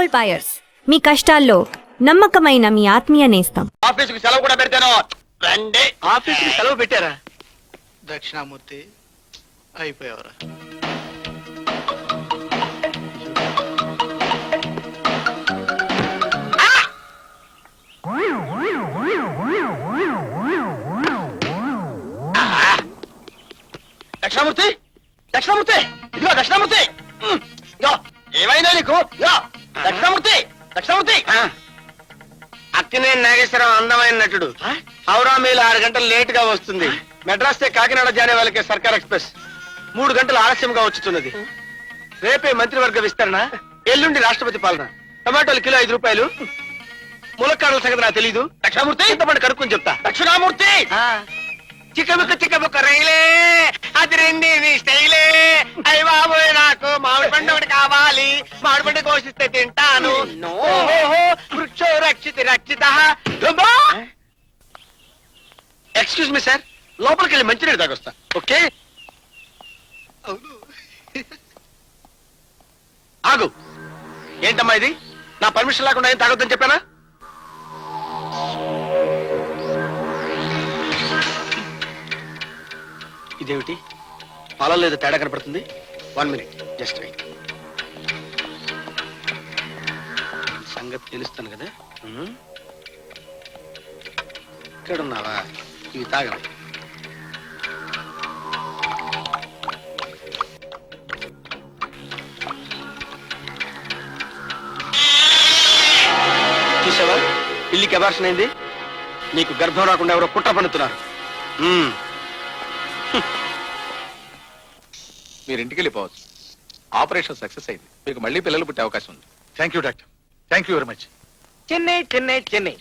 Gold buyers, మీ కష్టాల్లో నమ్మకమైన మీ ఆత్మీయ నేస్తం. ఆఫీసుకి సెలవు కూడా పెడతాను. రండి. ఆఫీసుకి సెలవు పెట్టారా? దక్షిణామూర్తి అయిపోయావరా. దక్షిణామూర్తి, దక్షిణామూర్తి, ఇదిగో దక్షిణామూర్తి. ఇదిగో, ఏమైందో నీకు? ఇదిగో, దక్షిణామూర్తి, దక్షిణామూర్తి. అక్కినేని నాగేశ్వరరావు అందమైన నటుడు. హౌరా మేలు 6 గంటలు లేట్ గా వస్తుంది. మెడ్రాస్ కాకినాడ జానే వాళ్ళకి సర్కార్ ఎక్స్ప్రెస్ 3 గంటలు ఆలస్యంగా వచ్చుతున్నది. రేపే మంత్రివర్గ విస్తరణ, ఎల్లుండి రాష్ట్రపతి పాలన. టమాటోలు కిలో 5 రూపాయలు. ములక్కాడల సంగతి నాకు తెలీదు. దక్షిణామూర్తి ఇంతమంది కనుక్కొని చెప్తా. దక్షిణామూర్తి, చిక్కబుక్క రైలే, అది రెండి నీ స్టైలే. అయ్య బాబోయ్, నాకు మామిడి పండు ఒకటి కావాలి. మామిడి పండు కోసిస్తే తింటాను. వృక్షో రక్షిత రక్షిత. ఎక్స్క్యూజ్ మీ సార్, లోపలికి వెళ్ళి మంచినీరు తాగొస్తా. ఓకే, ఆగు. ఏంటమ్మా ఇది? నా పర్మిషన్ లేకుండా ఏం తాగొద్దని చెప్పానా? ఇదేమిటి పాలలో ఏదో తేడా కనపడుతుంది. 1 minute, జస్ట్ వెయిట్. సంగతి తెలుస్తాను కదా. ఇక్కడ ఉన్నావా? ఇవి తాగను. చూసావా, పిల్లికి అబార్షన్ అయింది. నీకు గర్భం రాకుండా ఎవరో కుట్ర పన్నుతున్నారు. మీరు ఇంటికి వెళ్ళిపోవచ్చు. ఆపరేషన్ సక్సెస్ అయింది. మీకు మళ్ళీ పిల్లలు పుట్టే అవకాశం ఉంది. Thank you doctor, thank you very much. Chennai Chennai Chennai.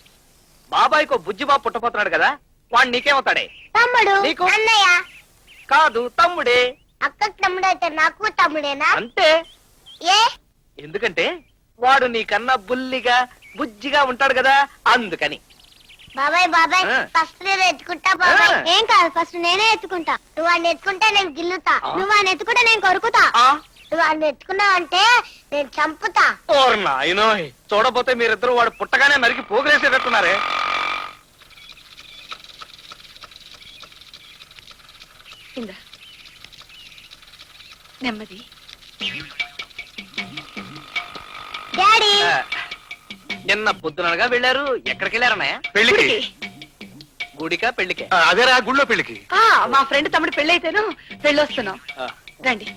బాబాయ్కో బుజ్జిబాబు పుట్టపోతున్నాడు కదా, వాడు నీకేమవుతాడే? తమ్ముడు. నీకు? అన్నయ్య. కాదు, తమ్ముడే. అక్కకి తమ్ముడు అయితే నాకు తమ్ముడేనా? అంతే. ఏ? ఎందుకంటే వాడు నీకన్నా బుల్లిగా బుజ్జిగా ఉంటాడు కదా, అందుకని. బాబాయ్ బాబాయ్, ఫస్ట్ నేను ఎత్తుకుంటా బాబాయ్. ఏం కాదు, ఫస్ట్ నేనే ఎత్తుకుంటా. నువ్వు వాడిని ఎత్తుకుంటే నేను గిల్లుతా. నువ్వు వాడిని ఎత్తుకుంటే నేను కొరుకుతా. నువ్వు వాడిని ఎత్తుకున్నావు అంటే నేను చంపుతా. ఓర్ నాయనో, చూడపోతే మీరిద్దరు వాడు పుట్టగానే నరికి పోగులేసేటట్టున్నారే. నెమ్మది. డాడీ, నిన్న పొద్దునగా వెళ్ళారు. ఎక్కడికి వెళ్ళారన్నయ్య? పెళ్లికి. గుడికా పెళ్లికే? అదేరా, గుళ్ళో పెళ్లికి. మా ఫ్రెండ్ తమ్ముడు పెళ్లి అయితేను వెళ్ళొస్తున్నాం. రండి.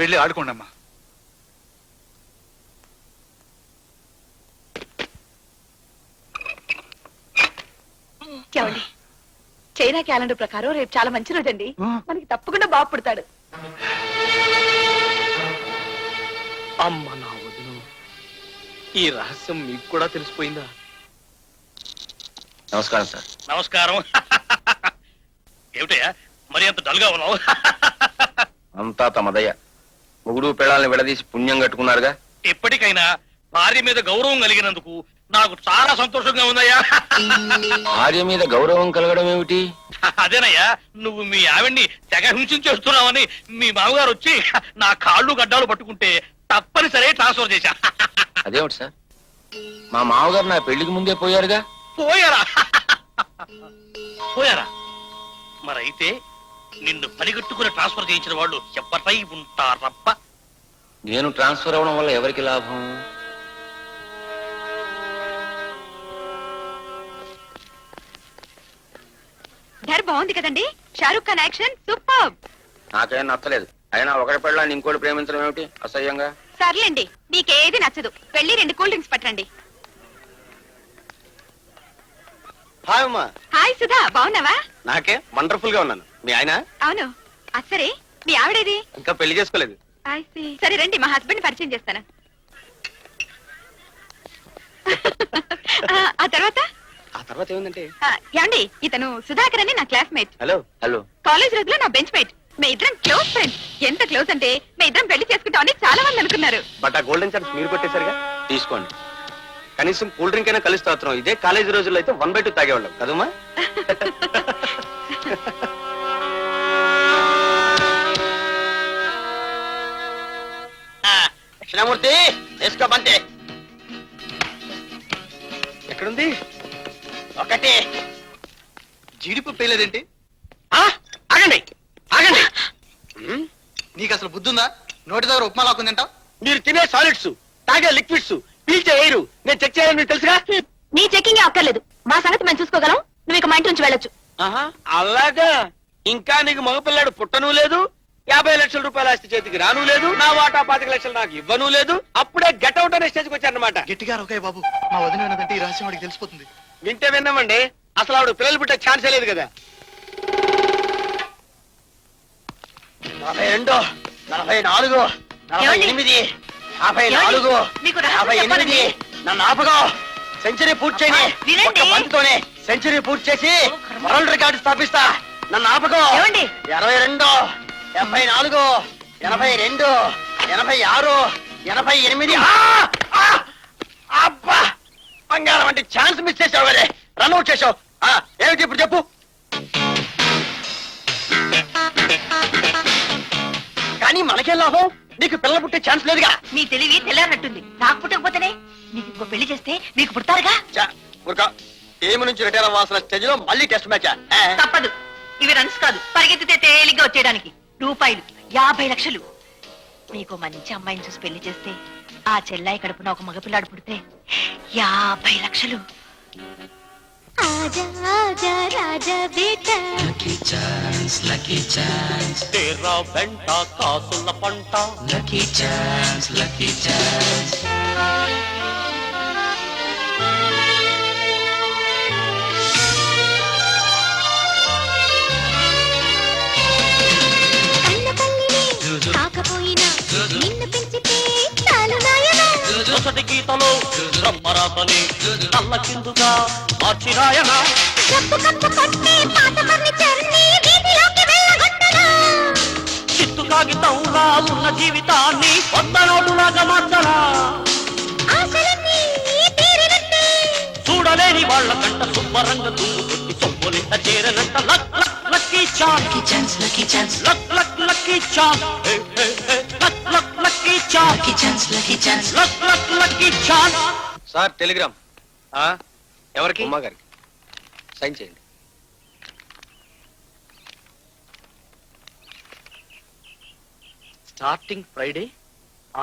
వెళ్ళి ఆడుకోండి అమ్మా. ఏమండి, చైనా క్యాలెండర్ ప్రకారం రేపు చాలా మంచి రోజు అండి. మనకి తప్పకుండా బాబు పుడతాడు. అమ్మ నా వదిను, ఈ రహస్యం మీకు కూడా తెలిసిపోయిందా? నమస్కారం సార్. నమస్కారం. ఏమిటయ్యా మరి అంత డల్గా ఉన్నావు? అంతా తమదయ్య. మొగుడు పిల్లల్ని విడదీసి పుణ్యం కట్టుకున్నారుగా. ఎప్పటికైనా భార్య మీద గౌరవం కలిగినందుకు నాకు చాలా సంతోషంగా ఉందయ్యా. భార్య మీద గౌరవం కలగడం ఏమిటి? అదేనయ్యా, నువ్వు మీ ఆవిడ్ని తెగ హింసించేస్తున్నావని మీ మామగారు వచ్చి నా కాళ్ళు గడ్డాలు పట్టుకుంటే తప్పనిసరి ట్రాన్స్ఫర్ చేశా. అదేమిటి సార్, మా మామగారు నా పెళ్లికి ముందే పోయారుగా. పోయారా? పోయారా? మరైతే నిన్ను పనిగట్టుకుని ట్రాన్స్ఫర్ చేయించిన వాళ్ళు ఎవరై ఉంటారప్ప? నేను ట్రాన్స్ఫర్ అవడం వల్ల ఎవరికి లాభం? ధర బాగుంది కదండి. Shahrukh Khan action super. నాకేం నచ్చలేదు. అయినా ఒకటి పెళ్ళాన్ని ఇంకోటి ప్రేమించడం ఏమిటి అసహ్యంగా? సర్లేండి, మీకేది నచ్చదు. వెళ్ళి 2 కూల్ డ్రింక్స్ పట్టండి. హాయ్ అమ్మా. హాయ్ సుధా, బాగున్నావా? నాకే వండర్ఫుల్ గా ఉన్నాను. మీ ఆయన? అవును. సరే, మీ ఆవిడేది? ఇంకా పెళ్లి చేసుకోలేదు. సరే రండి, మా హస్బెండ్ పరిచయం చేస్తాను. ఆ తర్వాత ఏముందంటే, ఏమండి, ఇతను సుధాకర్ అని నా క్లాస్మేట్. Hello hello. కాలేజ్ రోజులో నా బెంచ్ మేట్. మే ఇద్దరం క్లోజ్ ఫ్రెండ్స్. ఎంత క్లోజ్ అంటే మే ఇద్దరం పెళ్లి చేసుకుంటామని చాలా మంది అనుకున్నారు. బట్ ఆ గోల్డెన్ ఛాన్స్ మీరు కొట్టేసరిగా. తీసుకోండి. కనీసం కూల్ డ్రింక్ అయినా కలిసి తాగుతున్నాం. ఇదే కాలేజీ రోజుల్లో అయితే 1/2 తాగేవాళ్ళం కదమ్మా. దక్షిణామూర్తి వేసుకో బంతే. ఎక్కడుంది? ఒకటి. జీడిపప్పు వేయలేదేంటి? ఆగండి ఆగండి. నీకు అసలు బుద్ధి ఉందా? నోటి దగ్గర ఉప్మా లాక్కుందంటావు. మీరు తినే సాలిడ్స్, తాగే లిక్విడ్స్, పీల్చే ఎయిర్ నేను చెక్ చేయాలని మీకు తెలుసుగా. నీ చెక్కింగ్ అక్కర్లేదు, మా సంగతి మేము చూసుకోగలం. నువ్వు ఇక మా ఇంటి నుంచి వెళ్ళొచ్చు. అలాగా? ఇంకా నీకు మగపిల్లాడు పుట్టను లేదు, 50 లక్షల రూపాయల ఆస్తి చేతికి రాను లేదు, నా వాటా 25 లక్షలు నాకు ఇవ్వను లేదు. అప్పుడే గెట్అవుట్ అనే స్టేజ్కి వచ్చారనమాట. గట్టిగా రొకాయ బాబు, మా వదిన విన్నదంటే ఈ రహస్యం వాడికి తెలిసిపోతుంది. వింటే విన్నామండి, అసలు ఆవిడ పిల్లలు పుట్టే ఛాన్సే లేదు కదా. 42, 44, 48, 54, మీకు రహస్యం 58. నన్ను ఆపగా సెంచరీ పూర్తి చేయని వినండి. ఒక్క బంతితోనే సెంచరీ పూర్తి చేసి వరల్డ్ రికార్డు స్థాపిస్తా. నన్ను ఆపగా. ఏమండి? 22, 74, 82, 86, 88. అబ్బా, బంగారం అంటే ఛాన్స్ మిస్ చేసావు కదే, రన్అట్ చేసావు. ఏమిటి ఇప్పుడు చెప్పు. కానీ మనకేం లాభం? నీకు పిల్లలు పుట్టే ఛాన్స్ లేదుగా. మీ తెలివి తెల్లారనట్టుంది. నాకు పుట్టకపోతేనే నీకు ఇంకో పెళ్లి చేస్తే మీకు పుడతారుగా. టీమ్ నుంచి రిటైర్ అవ్వాల్సిన స్టేజ్ లో మళ్ళీ టెస్ట్ మ్యాచ్. తప్పదు, ఇవి రన్స్ కాదు, పరిగెత్తితే తేలిగ్గా వచ్చేయడానికి. రూపాయలు 50 లక్షలు. మీకు మంచి అమ్మాయిని చూసి పెళ్లి చేస్తే ఆ చెల్లాయి కడుపున ఒక మగపిల్లాడు పుడితే 50 లక్షలు. ఆజా ఆజా రాజా బేటా తేరా వెంట కాసుల పంట. కన్న తల్లిని కాకపోయినా నిన్ను పెంచితే చాలు నాయనా. గీతలో బ్రహ్మరాతని కళ్ళ కిందుగా మార్చిరాయన. కప్పు కప్పు కొట్టి పాత ఫర్నిచర్ని వీధిలోకి వెళ్ళగొట్టనా. చిత్తు కాగితంలా ఉన్న జీవితాన్ని కొత్త నోటులాగా మార్చరా. ఆశలన్నీ తీరినట్టే చూడలేని వాళ్ళ కంట శుభ్రంగా దుమ్ము కొట్టి సొమ్ములింట చేరనంట. Luck luck lucky chance, luck luck lucky chance, luck luck lucky chance, luck luck lucky chance. Sir telegram. ఎవరికి? ఉమ్మా గారికి. సైన్ చేయండి. Starting Friday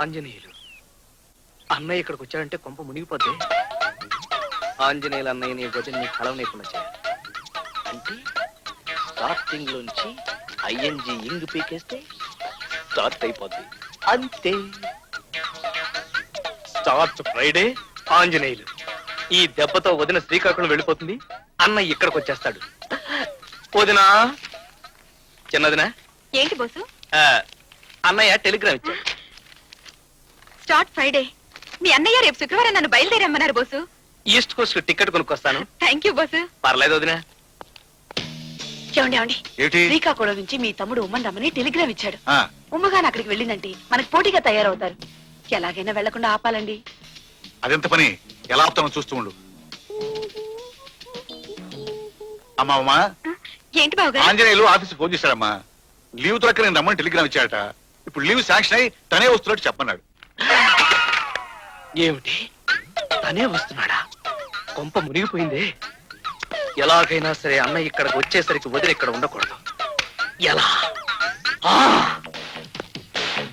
Anjaneyulu. అన్నయ్య ఇక్కడికి వచ్చాడంటే కొంప మునిగిపోద్ది. ఆంజనేయులు అన్నయ్య నీ వదిన నీ కలవనీయకుండా చేయాలి. అంటే స్టార్టింగ్ లోంచి ఐఎన్జి ఇంగ్ పీకేస్తే స్టార్ట్ అయిపోద్ది అంతే. Start Friday Anjaneyulu. ఈ దెబ్బతో వదిన శ్రీకాకుళం వెళ్ళిపోతుంది, అన్నయ్య ఇక్కడికి వచ్చేస్తాడు. వదినా, చిన్నదినా. ఏంటి బోసు? అన్నయ్య టెలిగ్రామ్ ఇచ్చాడు. Start Friday. మీ అన్నయ్య రేపు శుక్రవారం నన్ను బయలుదేరమ్మన్నారు బోసు. ఈస్ట్ కోస్ట్ టికెట్ కొనుక్కొస్తాను. Thank you Bose. పర్లేదు వదినా. ఏమండి ఏమండి, ఏమిటి? శ్రీకాకుళం నుంచి మీ తమ్ముడు ఉమ్మని రమ్మని టెలిగ్రామ్ ఇచ్చాడు. ఆ, ఉమ్మగాని అక్కడికి వెళ్ళిందంటే మనకు పోటీగా తయారవుతారు. ఎలాగైనా వెళ్లకుండా ఆపాలండి. అదెంత పని, ఎలా ఆపుతామో చూస్తూ ఉండు. అమ్మా ఉమా, ఏంటి బావగారు? ఆంజనేయులు ఆఫీస్ ఫోన్ చేశాడమ్మా. లీవ్ దొరక్క నేను రమ్మని టెలిగ్రామ్ ఇచ్చాడట. ఇప్పుడు లీవ్ శాంక్షన్ అయి తనే వస్తున్నట్టు చెప్పన్నాడు. ఏమిటి, తనే వస్తున్నాడా? కొంప మునిగిపోయిందే. ఎలాగైనా సరే అన్నయ్య ఇక్కడికి వచ్చేసరికి వదిలి ఇక్కడ ఉండకూడదు. ఎలా?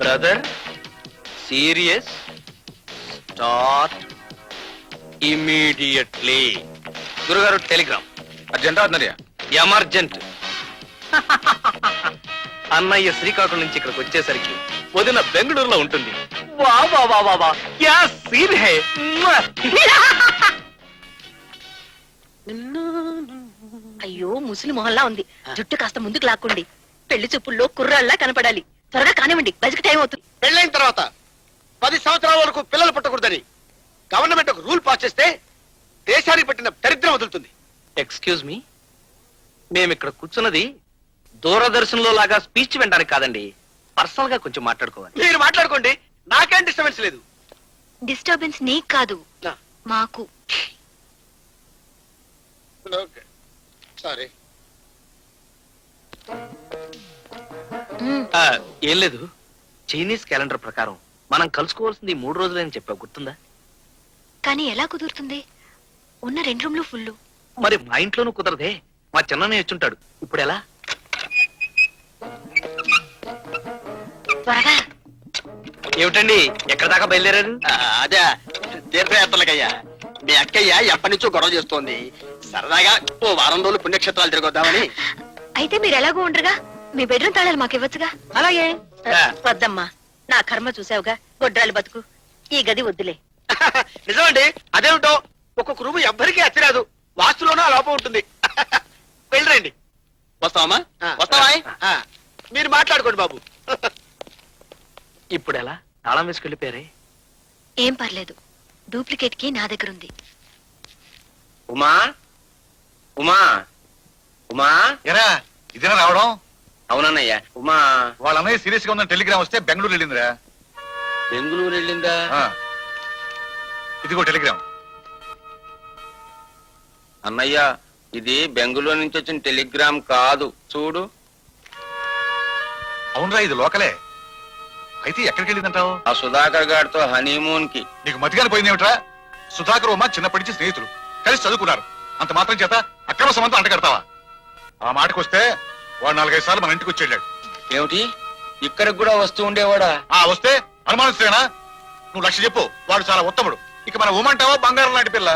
Brother, serious, start immediately. గురుగారు టెలిగ్రామ్. అర్జెంట్ అన్నయ్య. ఎమర్జెంట్. అన్నయ్య శ్రీకాకుళం నుంచి ఇక్కడికి వచ్చేసరికి వదిన బెంగళూరులో ఉంటుంది. వా వా వా వా వా, క్యా సీన్ హై. అయ్యో, ముసలి మొహల్లా ఉంది. జుట్టు కాస్త ముందుకు లాక్కోండి. పెళ్లి చూపుల్లో కుర్రాళ్ళలా కనపడాలి. త్వరగా కానివ్వండి, బయటకు టైం అవుతుంది. పెళ్ళైన తర్వాత 10 సంవత్సరాల వరకు పిల్లలు పుట్టకూడదని గవర్నమెంట్ ఒక రూల్ పాస్ చేస్తే దేశానికి పట్టిన దరిద్రం వదులుతుంది. ఎక్స్క్యూజ్ మీ, మేము ఇక్కడ కూర్చున్నది దూరదర్శన్ లో లాగా స్పీచ్ వినడానికి కాదండి, పర్సనల్ గా కొంచెం మాట్లాడుకోవాలి. మీరు మాట్లాడుకోండి, నాకేం డిస్టర్బెన్స్ లేదు. డిస్టర్బెన్స్ నీకు కాదు నా. మాకు. Okay sorry. ఏం లేదు, చైనీస్ క్యాలెండర్ ప్రకారం మనం కలుసుకోవాల్సింది 3 రోజులని చెప్పావు, గుర్తుందా? కానీ ఎలా కుదురుతుంది? ఉన్న 2 రూమ్లు ఫుల్. మరి మా ఇంట్లోనూ కుదరదే, మా చిన్ననే వచ్చుంటాడు. ఇప్పుడు ఎలా? త్వరగా. ఏమిటండి, ఎక్కడ దాకా బయలుదేరారు? అదే తీర్థయాత్రలకయ్యా. మీ అక్కయ్య ఎప్పటి నుంచో గొడవ చేస్తోంది. సరదాగా ఓ వారం రోజులు పుణ్యక్షేత్రాలు తిరగొద్దామని. అయితే మీరు ఎలాగో ఉండరుగా, మీ బెడ్రూమ్ తాళాలు మాకు ఇవ్వచ్చుగా. అలాగే. వద్దమ్మా, నా కర్మ చూసావుగా, గొడ్రాలు బతుకు. ఈ గది వద్దులే. నిజమండి, అదేమిటో ఒక్కొక్క రూము ఎవ్వరికీ అచ్చిరాదు. వాస్తులోనూ ఆ లోపం ఉంటుంది. వెళ్ళరండి. వస్తావమ్మా? వస్తావా? మీరు మాట్లాడుకోండి బాబు. ఇప్పుడు ఎలా? తాళం వేసుకెళ్ళిపోయారే. ఏం పర్లేదు, డూప్లికేట్ కి నా దగ్గర ఉంది. ఉమా ఉమా ఉమా. ఎరా ఇదేనా రావడం? అవునన్నయ్యా. ఉమా వాళ్ళ అన్నయ్య సీరియస్ గా ఉందని టెలిగ్రామ్ వస్తే బెంగళూరు వెళ్ళిందిరా. బెంగళూరు వెళ్ళిందా? ఆ. ఇదిగో టెలిగ్రామ్. అన్నయ్య, ఇది బెంగళూరు నుంచి వచ్చిన టెలిగ్రామ్ కాదు, చూడు. అవునరా, ఇది లోకలే. అయితే ఎక్కడికి వెళ్ళిందంటావు? ఆ సుధాకర్ గారితో హనీమూన్ కి. నీకు మతిగాని పోయిందేమిట్రా? సుధాకర్ ఉమా చిన్నప్పటి నుంచి స్నేహితులు, కలిసి చదువుకున్నారు. అంత మాత్రం చేత అక్రమ సంబంధం అంటగడతావా? ఆ మాటకు వస్తే వాడు 4-5 సార్లు మన ఇంటికి వచ్చి వెళ్ళాడు. ఏమిటి, ఇక్కడికి కూడా వస్తూ ఉండేవాడా? ఆ వస్తే అనుమానిస్తేనా? నువ్వు లక్ష్య చెప్పు, వాడు చాలా ఉత్తముడు. ఇక మన ఉమంటావా బంగారం లాంటి పిల్ల.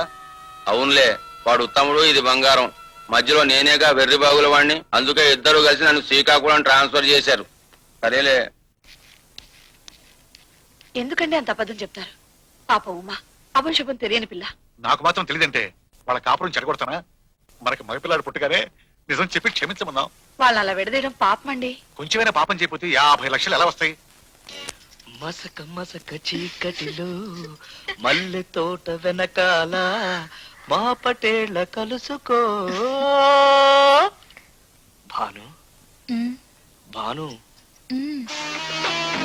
అవునులే, వాడు ఉత్తముడు, ఇది బంగారం. మధ్యలో నేనేగా వెర్రి బాగుల వాడిని. అందుకే ఇద్దరు కలిసి నన్ను శ్రీకాకుళం ట్రాన్స్ఫర్ చేశారు. సరేలే. ఎందుకండి అంత అబద్ధం చెప్తారు? పాప ఉమా అపశుభం తెలియని పిల్ల. నాకు మాత్రం తెలియదంటే వాళ్ళ కాపురం చెడగొడతానా? మనకి మగపిల్లాడు పుట్టగానే నిజం చెప్పి క్షమించమన్నాం. వాళ్ళు అలా విడదీయడం పాపమండి. కొంచెమైనా పాపం చేయకపోతే 50 లక్షలు ఎలా వస్తాయి? మసక మసక చీకటిలో మల్లె తోట వెనకాల మా పటేళ్ళ కలుసుకో. భాను, భాను,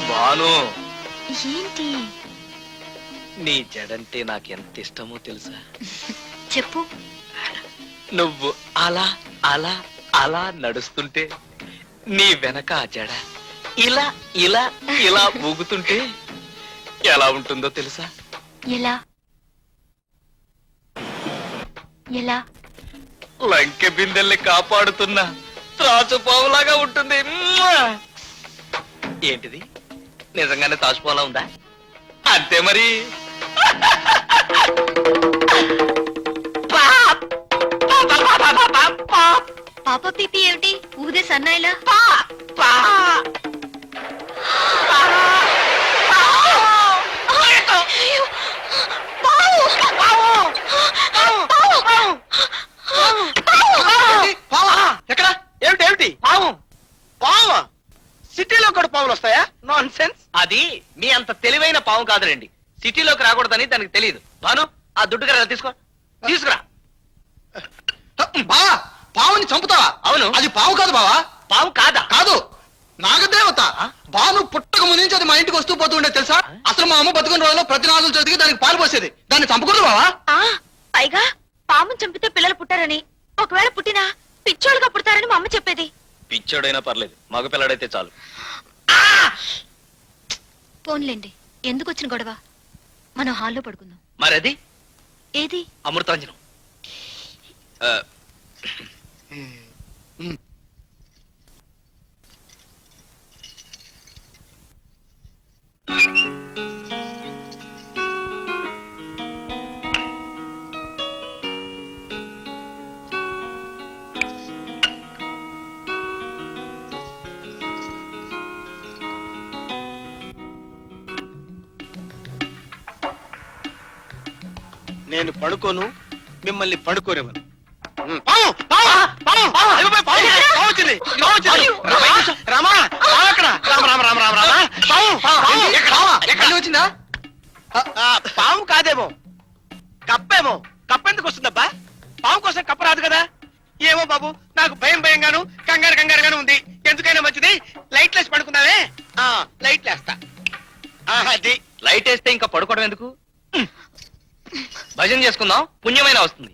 భాను, ఏంటి? నీ జడంటే నాకెంత ఇష్టమో తెలుసా? చెప్పు. నువ్వు అలా అలా అలా నడుస్తుంటే నీ వెనక ఆ జడ ఇలా ఇలా ఇలా ఊగుతుంటే ఎలా ఉంటుందో తెలుసా? ఎలా ఎలా? లంకె బిందెల్ని కాపాడుతున్న త్రాసు పావులాగా ఉంటుంది. ఏంటిది, నిజంగానే తాసుపాలా ఉందా? అంతే మరి. పాప పీపీ ఏమిటి? ఊదే సన్నాయిలా? ఎక్కడ? ఏమిటి ఏమిటి? పావు. పావా? సిటీలో కూడా పావులు వస్తాయా? Non sense. అది మీ అంత తెలివైన పావు కాదులేండి. సిటీలోకి రాకూడదని దానికి తెలియదు. భాను, ఆ దుడ్డు కర్ర తీసుకో, తీసుకురా. బావా, పావుని చంపుతావా? అవును. అది పావు కాదు బావా. పావు కాదా? కాదు, నాగదేవత. బాను పుట్టక ముందు నుంచి అది మా ఇంటికి వస్తూ పోతూ ఉండే తెలుసా? అసలు మా అమ్మ బతుకున్న రోజులో ప్రతి నాగులు చదివి దానికి పాలు పోసేది. దాన్ని చంపకూడదు బావా. పైగా పాముని చంపితే పిల్లలు పుట్టారని, ఒకవేళ పుట్టినా పిచ్చోళ్ళుగా పుడతారని మా అమ్మ చెప్పేది. పిచ్చోడైనా పర్లేదు, మగపిల్లడైతే చాలు. పోన్లేండి, ఎందుకు వచ్చిన గొడవ? మనం హాల్లో పడుకుందాం. మరది ఏది? అమృతాంజనం. నేను పడుకోను, మిమ్మల్ని పడుకోనివ్వను. వచ్చిందా? పాము కాదేమో, కప్పేమో. కప్పెందుకు వస్తుందబ్బా? పాము కోసం కప్ప రాదు కదా. ఏమో బాబు, నాకు భయం భయంగాను కంగారుగాను ఉంది. ఎందుకైనా మంచిది లైట్ లేసి పడుకుందామే. లైట్ లేస్తా. అది లైట్ వేస్తే ఇంకా పడుకోవడం ఎందుకు? భజన చేసుకుందాం పుణ్యమైన వస్తుంది